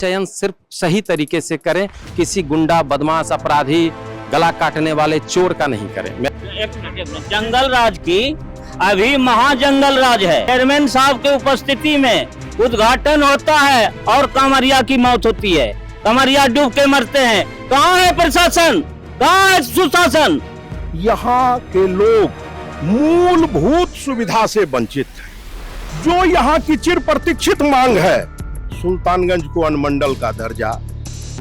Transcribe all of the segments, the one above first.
चयन सिर्फ सही तरीके से करें, किसी गुंडा बदमाश अपराधी गला काटने वाले चोर का नहीं करें। जंगल राज की अभी महाजंगल राज है। चेयरमैन साहब के उपस्थिति में उद्घाटन होता है और कांवरिया की मौत होती है, कांवरिया डूब के मरते हैं। कहाँ है प्रशासन, कहाँ है सुशासन? यहाँ के लोग मूलभूत सुविधा से वंचित हैं। जो यहाँ की चिर प्रतीक्षित मांग है, सुल्तानगंज को अनुमंडल का दर्जा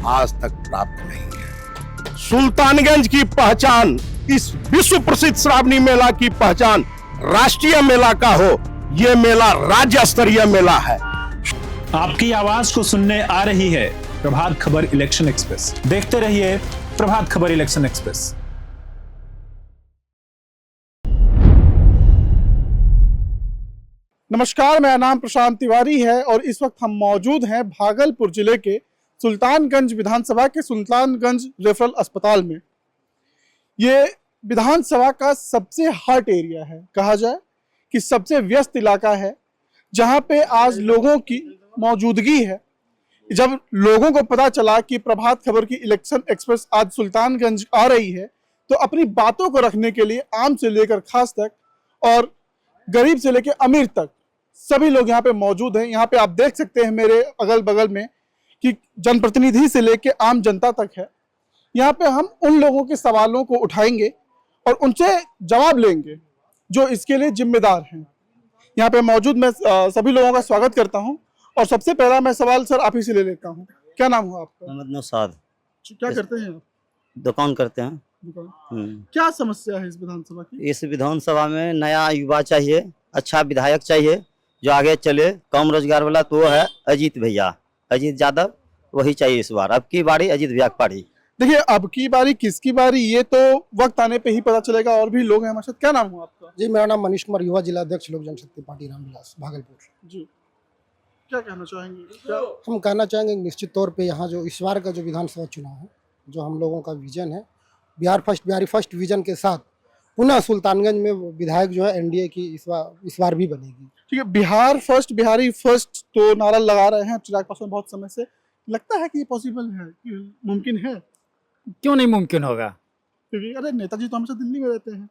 आज तक प्राप्त नहीं है। सुल्तानगंज की पहचान, इस विश्व प्रसिद्ध श्रावणी मेला की पहचान राष्ट्रीय मेला का हो, ये मेला राज्य स्तरीय मेला है। आपकी आवाज को सुनने आ रही है प्रभात खबर इलेक्शन एक्सप्रेस। देखते रहिए प्रभात खबर इलेक्शन एक्सप्रेस। नमस्कार, मेरा नाम प्रशांत तिवारी है और इस वक्त हम मौजूद हैं भागलपुर जिले के सुल्तानगंज विधानसभा के सुल्तानगंज रेफरल अस्पताल में। ये विधानसभा का सबसे हार्ट एरिया है, कहा जाए कि सबसे व्यस्त इलाका है, जहां पे आज लोगों की मौजूदगी है। जब लोगों को पता चला कि प्रभात खबर की इलेक्शन एक्सप्रेस आज सुल्तानगंज आ रही है, तो अपनी बातों को रखने के लिए आम से लेकर खास तक और गरीब से लेकर अमीर तक सभी लोग यहाँ पे मौजूद हैं। यहाँ पे आप देख सकते हैं मेरे अगल बगल में कि जनप्रतिनिधि से लेकर आम जनता तक है। यहाँ पे हम उन लोगों के सवालों को उठाएंगे और उनसे जवाब लेंगे जो इसके लिए जिम्मेदार हैं। यहाँ पे मौजूद मैं सभी लोगों का स्वागत करता हूँ और सबसे पहला मैं सवाल सर आप ही से ले लेता हूँ। क्या नाम हुआ आपका? मोहम्मद नौशाद। क्या करते हैं आप? दुकान करते हैं। क्या समस्या है इस विधानसभा की? इस विधानसभा में नया युवा चाहिए, अच्छा विधायक चाहिए जो आगे चले। कम रोजगार वाला तो है अजीत भैया, अजीत यादव, वही चाहिए इस बार। अब की बारी अजीत भैया की पारी। देखिए, अब की बारी किसकी बारी ये तो वक्त आने पे ही पता चलेगा। और भी लोग हैं हमारे साथ। क्या नाम हुआ आपका? जी, मेरा नाम मनीष कुमार, युवा जिला अध्यक्ष लोक जनशक्ति पार्टी रामविलास भागलपुर। जी, क्या कहना चाहेंगे? क्या हम कहना चाहेंगे निश्चित तौर पे यहाँ जो इस बार का जो विधानसभा चुनाव है, जो हम लोगों का विजन है बिहार फर्स्ट विजन के साथ, पुनः सुल्तानगंज में विधायक जो है एनडीए की इस बार भी बनेगी। ठीक है, बिहार फर्स्ट, बिहारी फर्स्ट तो नारा लगा रहे हैं चिराग पासवान बहुत समय से। लगता है कि ये पॉसिबल है, कि मुमकिन है? क्यों नहीं मुमकिन होगा? क्योंकि अरे नेताजी तो हमेशा दिल्ली में रहते हैं।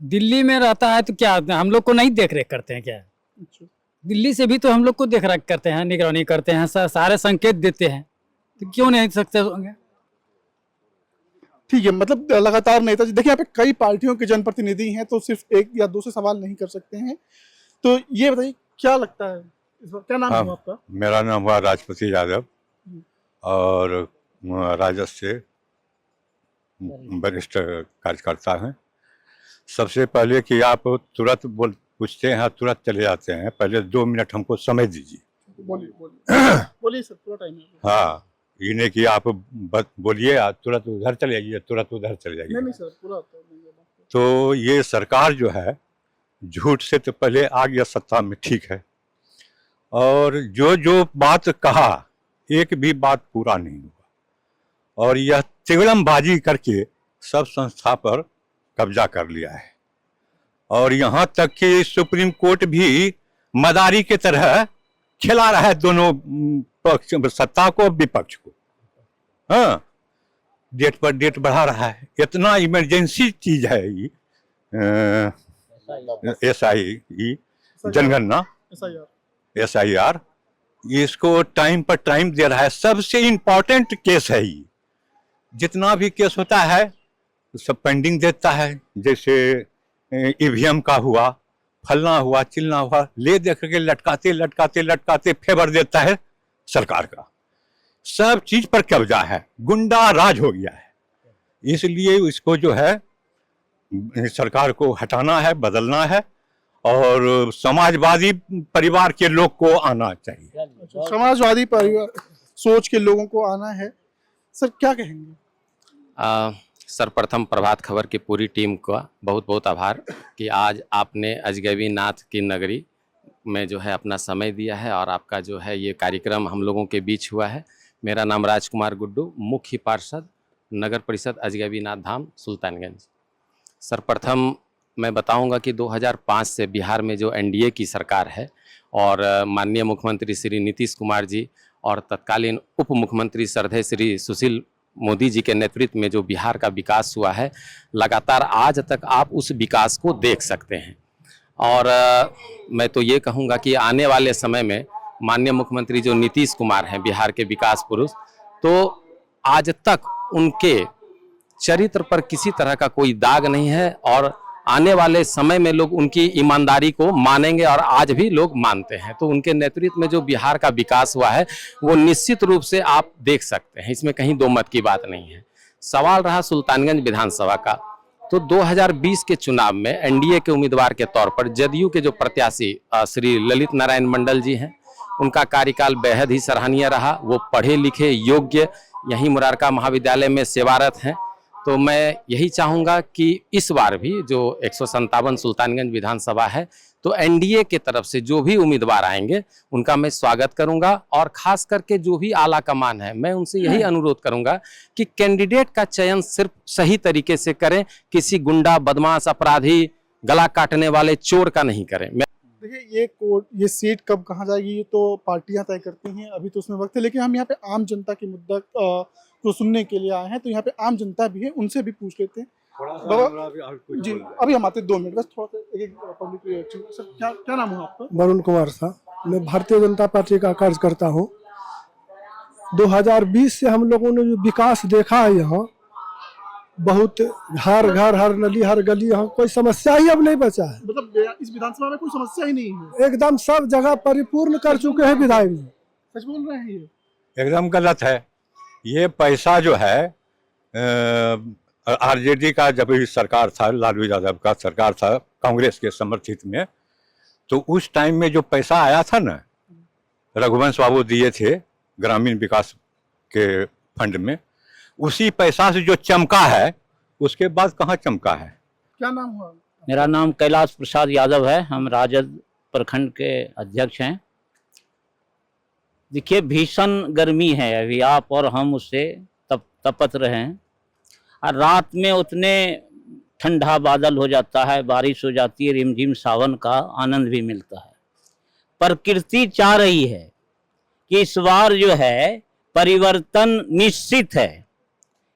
दिल्ली में रहता है तो क्या हम लोग को नहीं देख रेख करते हैं क्या? अच्छा, दिल्ली से भी तो हम लोग को देख रेख करते हैं, निगरानी करते हैं, सारे संकेत देते हैं, तो क्यों नहीं सकते होंगे? ठीक है, मतलब लगातार नेताजी, देखिए यहाँ पे कई पार्टियों के जनप्रतिनिधि हैं, तो सिर्फ एक या दो से सवाल नहीं कर सकते हैं। तो ये बताइए क्या लगता है इस बार? क्या नाम है आपका? मेरा नाम हुआ राजपति यादव और राजद से वरिष्ठ कार्यकर्ता हैं। सबसे पहले कि आप तुरंत पूछते हैं, तुरंत चले जाते हैं। पहले 2 मिनट हमको समय दीजिए। बोलिए सर, पूरा टाइम है। हाँ, ये नहीं कि आप बोलिए तुरंत उधर चले जाइए, तुरंत उधर चले जाइए। नहीं सर, पूरा तो ये सरकार जो है झूठ से तो पहले आ गया सत्ता में, ठीक है, और जो बात कहा एक भी बात पूरा नहीं हुआ और यह तिगड़मबाजी करके सब संस्था पर कब्जा कर लिया है। और यहाँ तक कि सुप्रीम कोर्ट भी मदारी की तरह खिला रहा है दोनों पक्ष, सत्ता को विपक्ष को। हाँ, डेट पर डेट बढ़ा रहा है। इतना इमरजेंसी चीज है ये SI जनगणना, SIR, इसको टाइम पर टाइम दे रहा है। सबसे इम्पोर्टेंट केस है ये। जितना भी केस होता है सब पेंडिंग देता है। जैसे EVM का हुआ, फलना हुआ, चिलना हुआ, ले देख के लटकाते लटकाते लटकाते फेवर देता है सरकार का। सब चीज पर कब्जा है, गुंडा राज हो गया है। इसलिए इसको जो है सरकार को हटाना है, बदलना है और समाजवादी परिवार के लोग को आना चाहिए। समाजवादी परिवार सोच के लोगों को आना है। सर क्या कहेंगे? सर्वप्रथम प्रभात खबर की पूरी टीम का बहुत बहुत आभार कि आज आपने अजगैबी नाथ की नगरी में जो है अपना समय दिया है और आपका जो है ये कार्यक्रम हम लोगों के बीच हुआ है। मेरा नाम राजकुमार गुड्डू, मुख्य पार्षद नगर परिषद अजगैबी नाथ धाम सुल्तानगंज। सर्वप्रथम मैं बताऊंगा कि 2005 से बिहार में जो NDA की सरकार है और माननीय मुख्यमंत्री श्री नीतीश कुमार जी और तत्कालीन उप मुख्यमंत्री श्रद्धेय श्री सुशील मोदी जी के नेतृत्व में जो बिहार का विकास हुआ है, लगातार आज तक आप उस विकास को देख सकते हैं। और मैं तो ये कहूँगा कि आने वाले समय में माननीय मुख्यमंत्री जो नीतीश कुमार हैं, बिहार के विकास पुरुष, तो आज तक उनके चरित्र पर किसी तरह का कोई दाग नहीं है और आने वाले समय में लोग उनकी ईमानदारी को मानेंगे और आज भी लोग मानते हैं। तो उनके नेतृत्व में जो बिहार का विकास हुआ है वो निश्चित रूप से आप देख सकते हैं, इसमें कहीं दो मत की बात नहीं है। सवाल रहा सुल्तानगंज विधानसभा का, तो 2020 के चुनाव में एनडीए के उम्मीदवार के तौर पर जदयू के जो प्रत्याशी श्री ललित नारायण मंडल जी हैं, उनका कार्यकाल बेहद ही सराहनीय रहा। वो पढ़े लिखे योग्य यहीं मुरारका महाविद्यालय में सेवारत हैं। तो मैं यही चाहूँगा कि इस बार भी जो 157 सुल्तानगंज विधानसभा है, तो एनडीए के तरफ से जो भी उम्मीदवार आएंगे उनका मैं स्वागत करूंगा और खास करके जो भी आला कमान है, मैं उनसे यही अनुरोध करूंगा कि कैंडिडेट का चयन सिर्फ सही तरीके से करें, किसी गुंडा, बदमाश, अपराधी, गला काटने वाले चोर का नहीं करें। देखिए, ये सीट कब कहाँ जाएगी ये तो पार्टियां तय करती हैं, अभी तो उसमें वक्त है। लेकिन हम यहाँ पे आम जनता की मुद्दा को सुनने के लिए आए हैं, तो यहाँ पे आम जनता भी है, उनसे भी पूछ लेते हैं। जी, अभी हम आते 2 मिनट बस, थोड़ा सा एक पब्लिक रिएक्शन। सर, क्या नाम है आपका? वरुण कुमार साहब, मैं भारतीय जनता पार्टी का कार्यकर्ता हूँ। 2020 से हम लोगों ने जो विकास देखा है यहाँ, बहुत हर घर, हर नली, हर गली, यहाँ कोई समस्या ही अब नहीं बचा है। मतलब इस विधानसभा में कोई समस्या ही नहीं है, एकदम सब जगह परिपूर्ण कर चुके हैं विधायक जी। सच बोल रहे हैं ये? एकदम गलत है। ये पैसा जो है आरजेडी का जब भी सरकार था, लालू यादव का सरकार था कांग्रेस के समर्थित में, तो उस टाइम में जो पैसा आया था ना, रघुवंश बाबू दिए थे ग्रामीण विकास के फंड में, उसी पैसा से जो चमका है उसके बाद कहाँ चमका है। क्या नाम हुआ? मेरा नाम कैलाश प्रसाद यादव है, हम राजद प्रखंड के अध्यक्ष हैं। देखिए, भीषण गर्मी है अभी, आप और हम उससे तपत रहे हैं। और रात में उतने ठंडा बादल हो जाता है, बारिश हो जाती है, रिमझिम सावन का आनंद भी मिलता है। प्रकृति चाह रही है कि इस बार जो है परिवर्तन निश्चित है।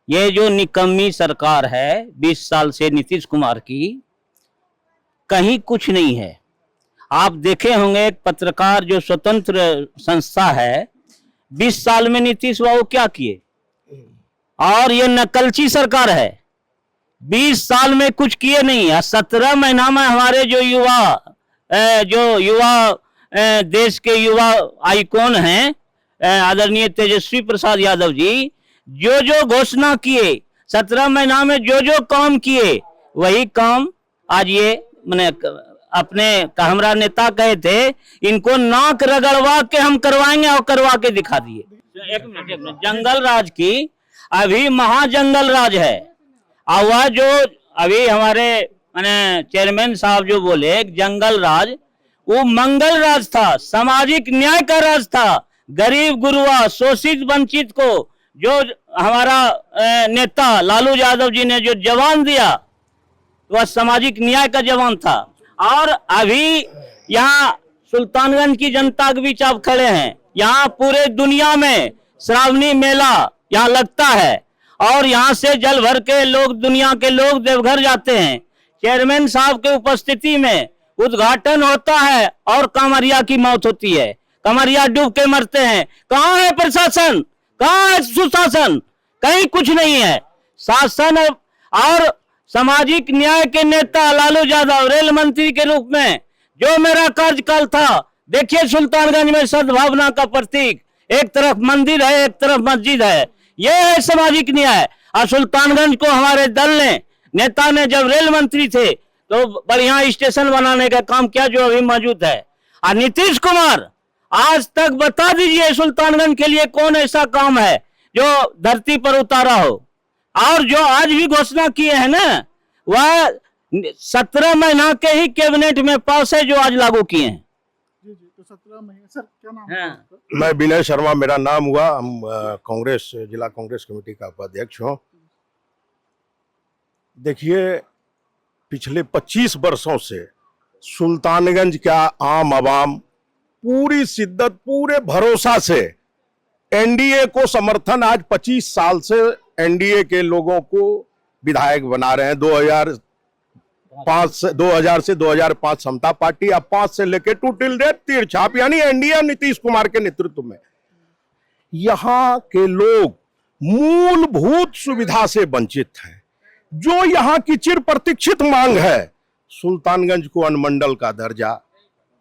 ये जो निकम्मी सरकार है 20 साल से नीतीश कुमार की, कहीं कुछ नहीं है। आप देखे होंगे, एक पत्रकार जो स्वतंत्र संस्था है, 20 साल में नीतीश बाबू क्या किए, और ये नकलची सरकार है, 20 साल में कुछ किए नहीं है। 17 महीना में हमारे जो युवा देश के युवा आइकॉन हैं आदरणीय तेजस्वी प्रसाद यादव जी, जो घोषणा किए 17 महीना में, जो काम किए, वही काम आज ये मैंने अपने हमरा नेता कहे थे, इनको नाक रगड़वा के हम करवाएंगे, और करवा के दिखा दिए। एक मिनट, जंगल राज की अभी महाजंगल राज है। और वह जो अभी हमारे मैंने चेयरमैन साहब जो बोले जंगल राज, वो मंगल राज था, सामाजिक न्याय का राज था। गरीब गुरुआ, शोषित वंचित को जो हमारा नेता लालू यादव जी ने जो जवान दिया, वह सामाजिक न्याय का जवान था। और अभी यहाँ सुल्तानगंज की जनता के बीच आप खड़े हैं, यहाँ पूरे दुनिया में श्रावणी मेला यहाँ लगता है, और यहाँ से जल भर के लोग, दुनिया के लोग देवघर जाते हैं। चेयरमैन साहब के उपस्थिति में उद्घाटन होता है और कांवरिया की मौत होती है, कांवरिया डूब के मरते हैं। कहाँ है प्रशासन, कहाँ है सुशासन? कहीं कुछ नहीं है। शासन और सामाजिक न्याय के नेता लालू यादव रेल मंत्री के रूप में जो मेरा कार्यकाल था, देखिए सुल्तानगंज में सद्भावना का प्रतीक, एक तरफ मंदिर है, एक तरफ मस्जिद है, ये है सामाजिक न्याय। और सुल्तानगंज को हमारे दल ने, नेता ने जब रेल मंत्री थे तो बढ़िया स्टेशन बनाने का काम किया जो अभी मौजूद है। और नीतीश कुमार, आज तक बता दीजिए सुल्तानगंज के लिए कौन ऐसा काम है जो धरती पर उतारा हो। और जो आज भी घोषणा किए हैं ना, वह 17 महीना के ही कैबिनेट में पास है, जो आज लागू किए हैं। जी, तो 17 महीने। सर, क्या नाम है आपका? मैं विनय शर्मा मेरा नाम हुआ, हम कांग्रेस जिला कांग्रेस कमेटी का उपाध्यक्ष हूँ। देखिए, पिछले 25 वर्षों से सुल्तानगंज का आम आवाम पूरी शिद्दत, पूरे भरोसा से एनडीए को समर्थन आज 25 साल से एनडीए के लोगों को विधायक बना रहे हैं। 2000 से 2005 समता पार्टी, अब 5 से लेकर टू टिल डेट तीर छाप, यानी एनडीए नीतीश कुमार के नेतृत्व में यहां के लोग मूलभूत सुविधा से वंचित हैं। जो यहां की चिर प्रतीक्षित मांग है, सुल्तानगंज को अनुमंडल का दर्जा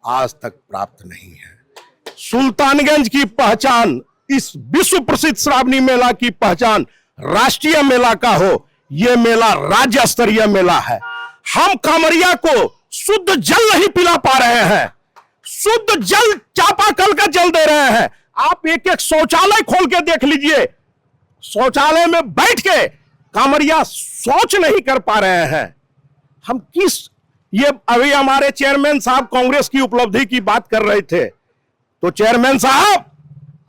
आज तक प्राप्त नहीं है। सुल्तानगंज की पहचान, इस विश्व प्रसिद्ध श्रावणी मेला की पहचान राष्ट्रीय मेला का हो, यह मेला राज्य स्तरीय मेला है। हम कांवरिया को शुद्ध जल नहीं पिला पा रहे हैं, शुद्ध जल चापाकल का जल दे रहे हैं। आप एक एक शौचालय खोल के देख लीजिए, शौचालय में बैठ के कांवरिया शौच नहीं कर पा रहे हैं। हम ये अभी हमारे चेयरमैन साहब कांग्रेस की उपलब्धि की बात कर रहे थे, तो चेयरमैन साहब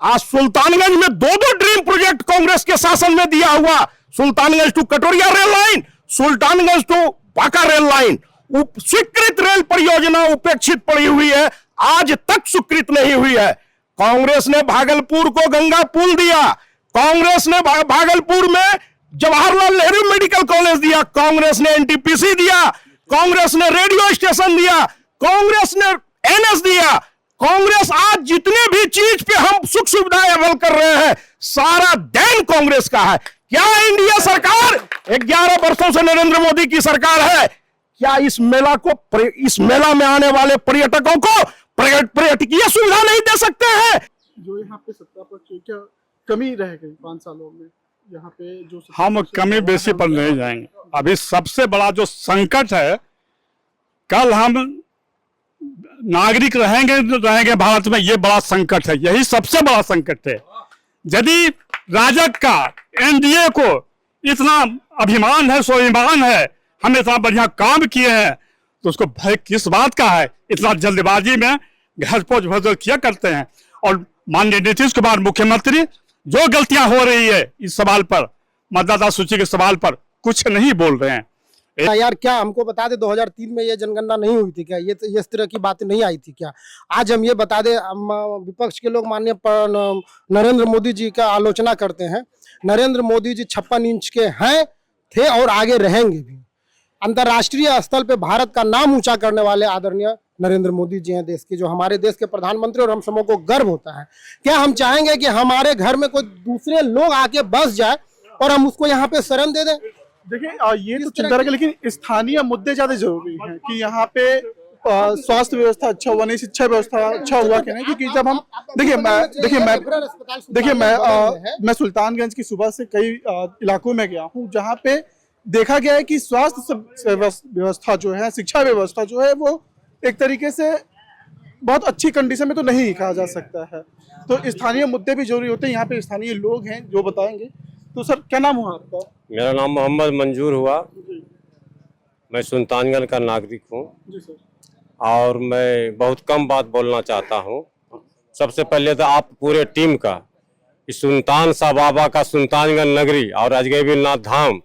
आज सुल्तानगंज में 2 ड्रीम प्रोजेक्ट कांग्रेस के शासन में दिया हुआ, Sultanganj to Katoria rail line, Sultanganj to Banka rail line, स्वीकृत रेल परियोजना उपेक्षित पड़ी हुई है, आज तक स्वीकृत नहीं हुई है। कांग्रेस ने भागलपुर को गंगा पुल दिया, कांग्रेस ने भागलपुर में जवाहरलाल नेहरू मेडिकल कॉलेज दिया, कांग्रेस ने एनटीपीसी दिया, कांग्रेस ने रेडियो स्टेशन दिया, कांग्रेस ने एनएस दिया। कांग्रेस आज जितने भी चीज पे हम सुख सुविधाएं अमल कर रहे हैं, सारा देन कांग्रेस का है। क्या इंडिया सरकार 11 वर्षों से नरेंद्र मोदी की सरकार है, क्या इस मेला में आने वाले पर्यटकों को पर्यटकीय सुविधा नहीं दे सकते हैं? जो यहाँ पे सत्ता पर क्या कमी रह गई 5 सालों में, यहाँ पे जो हम कमी बेसी पर नहीं जाएंगे। अभी सबसे बड़ा जो संकट है, कल हम नागरिक रहेंगे भारत में, ये बड़ा संकट है, यही सबसे बड़ा संकट है। यदि राजग का एनडीए को इतना अभिमान है, स्वाभिमान है, हम इतना बढ़िया काम किए हैं, तो उसको भय किस बात का है? इतना जल्दबाजी में घसपोच भसपोच किया करते हैं। और माननीय नीतीश कुमार मुख्यमंत्री जो गलतियां हो रही है इस सवाल पर, मतदाता सूची के सवाल पर कुछ नहीं बोल रहे हैं। यार क्या हमको बता दे 2003 में ये जनगणना नहीं हुई थी क्या? ये इस तरह की बातें नहीं आई थी क्या? आज हम ये बता दे, विपक्ष के लोग माननीय नरेंद्र मोदी जी का आलोचना करते हैं। नरेंद्र मोदी जी 56 इंच के हैं, थे और आगे रहेंगे भी। अंतर्राष्ट्रीय स्तर पे भारत का नाम ऊंचा करने वाले आदरणीय नरेंद्र मोदी जी हैं देश के, जो हमारे देश के प्रधानमंत्री, और हम सबों को गर्व होता है। क्या हम चाहेंगे कि हमारे घर में कोई दूसरे लोग आके बस जाए और हम उसको यहाँ पे शरण दे दें? देखिए ये तो चिंता है, लेकिन स्थानीय मुद्दे ज्यादा जरूरी हैं कि यहाँ पे स्वास्थ्य व्यवस्था अच्छा हुआ नहीं, शिक्षा व्यवस्था अच्छा हुआ कि नहीं। क्योंकि जब हम देखिए मैं सुल्तानगंज की सुबह से कई इलाकों में गया हूँ, जहाँ पे देखा गया है कि स्वास्थ्य व्यवस्था जो है, शिक्षा व्यवस्था जो है, वो एक तरीके से बहुत अच्छी कंडीशन में तो नहीं कहा जा सकता है। तो स्थानीय मुद्दे भी जरूरी होते हैं। यहाँ पे स्थानीय लोग हैं जो बताएंगे। तो सर क्या नाम हुआ आपका? मेरा नाम मोहम्मद मंजूर हुआ, मैं सुल्तानगंज का नागरिक हूँ और मैं बहुत कम बात बोलना चाहता हूँ। सबसे पहले तो आप पूरे टीम का, इस सुल्तान शाह बाबा का सुल्तानगंज नगरी और अजगैबीनाथ धाम,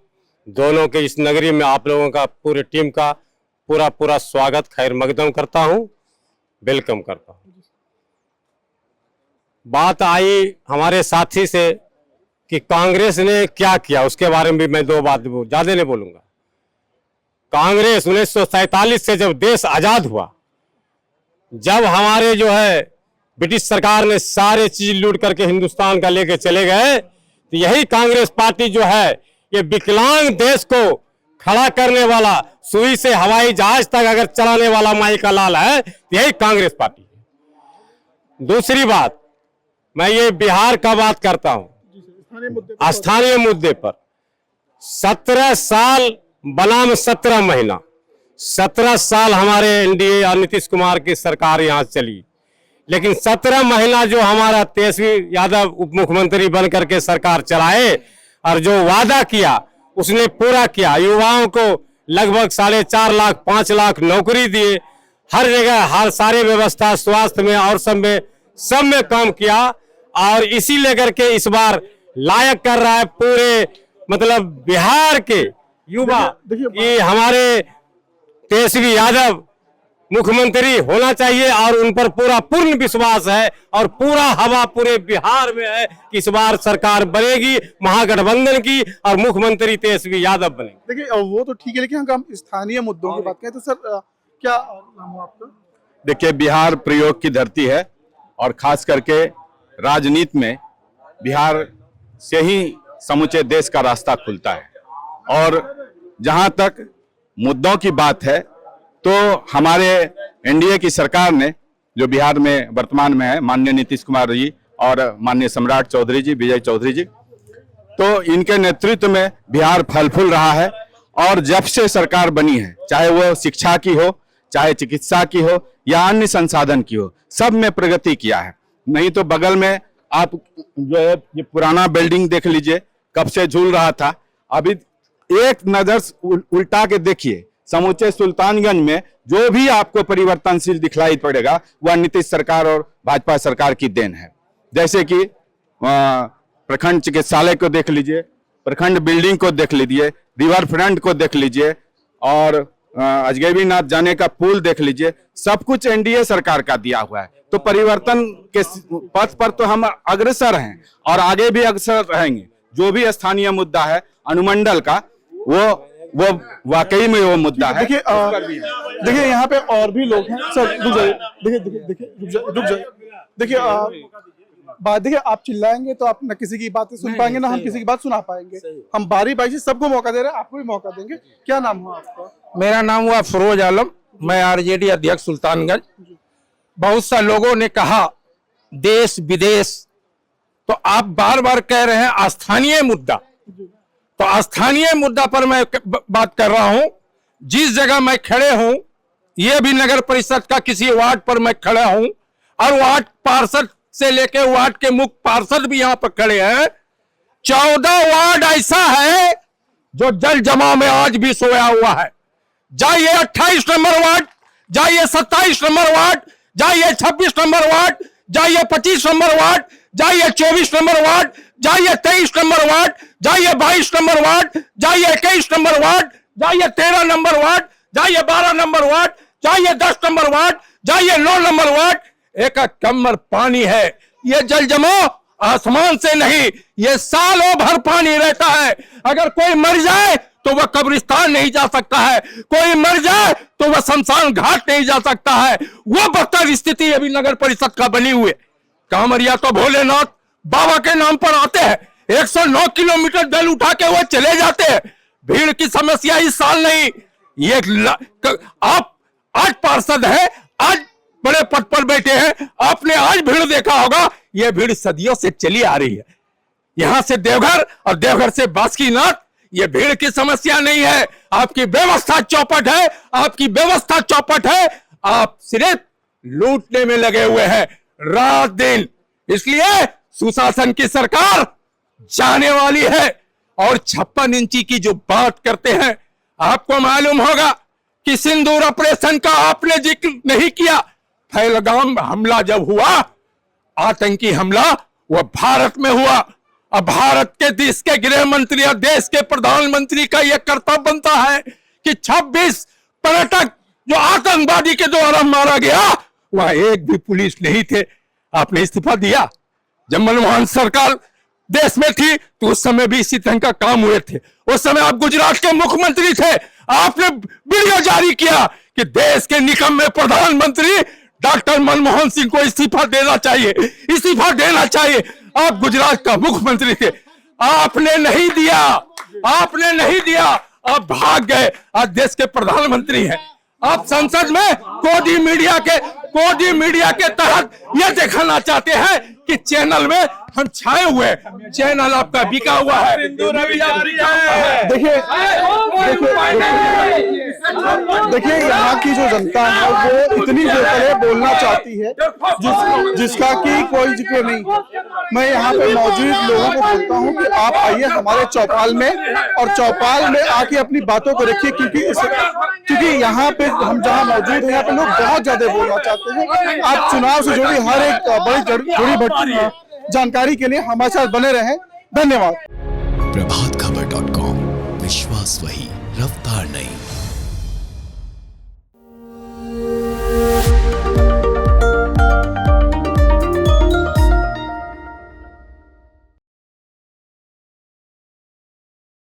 दोनों के इस नगरी में आप लोगों का, पूरे टीम का पूरा स्वागत, खैर मकदम करता हूँ, वेलकम करता हूँ। बात आई हमारे साथी से कि कांग्रेस ने क्या किया, उसके बारे में भी मैं 2 बात ज्यादा नहीं बोलूंगा। कांग्रेस 1947 से जब देश आजाद हुआ, जब हमारे जो है ब्रिटिश सरकार ने सारे चीज लूट करके हिंदुस्तान का लेके चले गए, तो यही कांग्रेस पार्टी जो है, ये विकलांग देश को खड़ा करने वाला, सुई से हवाई जहाज तक अगर चलाने वाला माई का लाल है, तो यही कांग्रेस पार्टी है। दूसरी बात, मैं ये बिहार का बात करता हूं, स्थानीय मुद्दे पर 17 साल बनाम 17 महीना, 17 साल हमारे एनडीए और नीतीश कुमार की सरकार यहां चली, लेकिन 17 महीना जो हमारा तेजस्वी यादव उप मुख्यमंत्री बन करके सरकार चलाए और जो वादा किया उसने पूरा किया। युवाओं को लगभग 4.5 लाख 5 लाख नौकरी दिए, हर जगह हर सारे व्यवस्था, स्वास्थ्य में और सब में काम किया, और इसी लेकर के इस बार लायक कर रहा है पूरे मतलब बिहार के युवा कि हमारे तेजस्वी यादव मुख्यमंत्री होना चाहिए और उन पर पूरा पूर्ण विश्वास है और पूरा हवा पूरे बिहार में है कि इस बार सरकार बनेगी महागठबंधन की और मुख्यमंत्री तेजस्वी यादव बनेंगे। देखिए वो तो ठीक है, लेकिन अगर हम स्थानीय मुद्दों की बात करें तो सर क्या नाम हो आपका? देखिए, बिहार प्रयोग की धरती है और खास करके राजनीति में बिहार से ही समूचे देश का रास्ता खुलता है। और जहां तक मुद्दों की बात है तो हमारे एनडीए की सरकार ने, जो बिहार में वर्तमान में है, माननीय नीतीश कुमार जी और माननीय सम्राट चौधरी जी, विजय चौधरी जी, तो इनके नेतृत्व में बिहार फल फूल रहा है। और जब से सरकार बनी है, चाहे वो शिक्षा की हो, चाहे चिकित्सा की हो या अन्य संसाधन की हो, सब में प्रगति किया है। नहीं तो बगल में आप जो है ये पुराना बिल्डिंग देख लीजिए, कब से झूल रहा था। अभी एक नजर उल्टा के देखिए, समूचे सुल्तानगंज में जो भी आपको परिवर्तनशील दिखलाई पड़ेगा वह नीतीश सरकार और भाजपा सरकार की देन है। जैसे कि प्रखंड चिकित्सालय को देख लीजिए, प्रखंड बिल्डिंग को देख लीजिए, रिवर फ्रंट को देख लीजिए और अजगैबीनाथ जाने का पुल देख लीजिए, सब कुछ एनडीए सरकार का दिया हुआ है। तो परिवर्तन के पथ पर तो हम अग्रसर हैं और आगे भी अग्रसर रहेंगे। जो भी स्थानीय मुद्दा है अनुमंडल का, वो वाकई में वो मुद्दा है। देखिए यहाँ पे और भी लोग हैं सर, रुक जाइए, रुक जाइए। देखिए बात, देखिए आप चिल्लाएंगे तो आप न किसी की बातें सुन पाएंगे ना हम किसी की बात सुना पाएंगे। हम बारी बारी से सबको मौका दे रहे हैं, आपको भी मौका देंगे। क्या नाम हुआ आपका? मेरा नाम हुआ फरोज आलम, मैं आरजेडी अध्यक्ष सुल्तानगंज। बहुत सा लोगों ने कहा देश विदेश, तो आप बार बार कह रहे हैं स्थानीय मुद्दा, तो स्थानीय मुद्दा पर मैं बात कर रहा हूं। जिस जगह मैं खड़े हूं, यह भी नगर परिषद का किसी वार्ड पर मैं खड़ा हूं और वार्ड पार्षद से लेकर वार्ड के मुख्य पार्षद भी यहां पर खड़े हैं। 14 वार्ड ऐसा है जो जल जमाव में आज भी सोया हुआ है। जाइए 28 नंबर वार्ड, जाइए 27 नंबर वार्ड, जाइए 26 नंबर वार्ड, जाइए 25 नंबर वार्ड, जाइए 24 नंबर वार्ड, जाइए 23 नंबर वार्ड, जाइए 22 नंबर वार्ड, जाइए 21 नंबर वार्ड, जाइए 13 नंबर वार्ड, जाइए 12 नंबर वार्ड, जाइए 10 नंबर वार्ड, जाइए 9 नंबर वार्ड। एक कमर पानी है। ये जल जमाव आसमान से नहीं, ये सालों भर पानी रहता है। अगर कोई मर जाए तो वह कब्रिस्तान नहीं जा सकता है, कोई मर जाए तो वह शमशान घाट नहीं जा सकता है। वो बदतर स्थिति अभी नगर परिषद का बनी हुई है। कांवरिया तो भोलेनाथ बाबा के नाम पर आते हैं, 109 किलोमीटर जल उठा के वो चले जाते हैं। भीड़ की समस्या इस साल नहीं, ये आप आज पार्षद है, आज बड़े पद पर बैठे हैं, आपने आज भीड़ देखा होगा। यह भीड़ सदियों से चली आ रही है। यहां से देवघर और देवघर से बासुकीनाथ, ये भीड़ की समस्या नहीं है। आपकी व्यवस्था चौपट है, आपकी व्यवस्था चौपट है। आप सिर्फ लूटने में लगे हुए हैं रात दिन। इसलिए सुशासन की सरकार जाने वाली है। और 56 इंची की जो बात करते हैं, आपको मालूम होगा कि सिंदूर ऑपरेशन का आपने जिक्र नहीं किया। पहलगाम हमला जब हुआ, आतंकी हमला, वह भारत में हुआ। अब भारत के देश के गृह मंत्री और देश के प्रधानमंत्री का यह कर्तव्य बनता है कि 26 पर्यटक जो आतंकवादी के द्वारा मारा गया, वहां एक भी पुलिस नहीं थे। आपने इस्तीफा दिया। जब मनमोहन सरकार देश में थी तो उस समय भी इसी तरह का काम हुए थे। उस समय आप गुजरात के मुख्यमंत्री थे। आपने वीडियो जारी किया कि देश के निकम्मे प्रधानमंत्री डॉक्टर मनमोहन सिंह को इस्तीफा देना चाहिए, इस्तीफा देना चाहिए। आप गुजरात का मुख्यमंत्री थे, आपने नहीं दिया, आपने नहीं दिया, आप भाग गए। आज देश के प्रधानमंत्री हैं। आप संसद में कोदी मीडिया के तहत यह दिखाना चाहते हैं कि चैनल में हम छाए हुए, चैनल आपका बिका हुआ है। देखिए यहाँ की जो जनता है वो इतनी बेहतर बोलना चाहती है जिसका कि कोई जिक्र नहीं। मैं यहाँ पे मौजूद लोगों को बोलता हूँ कि आप आइए हमारे चौपाल में और चौपाल में आके अपनी बातों को रखिए, क्योंकि यहाँ पे हम जहाँ मौजूद हैं यहाँ पे लोग बहुत ज्यादा बोलना चाहते हैं। आप चुनाव से जुड़ी हर एक बड़ी जुड़ी भट्टी जानकारी के लिए हमारे साथ बने रहें। धन्यवाद। प्रभात खबर.com, विश्वास वही, रफ्तार नहीं।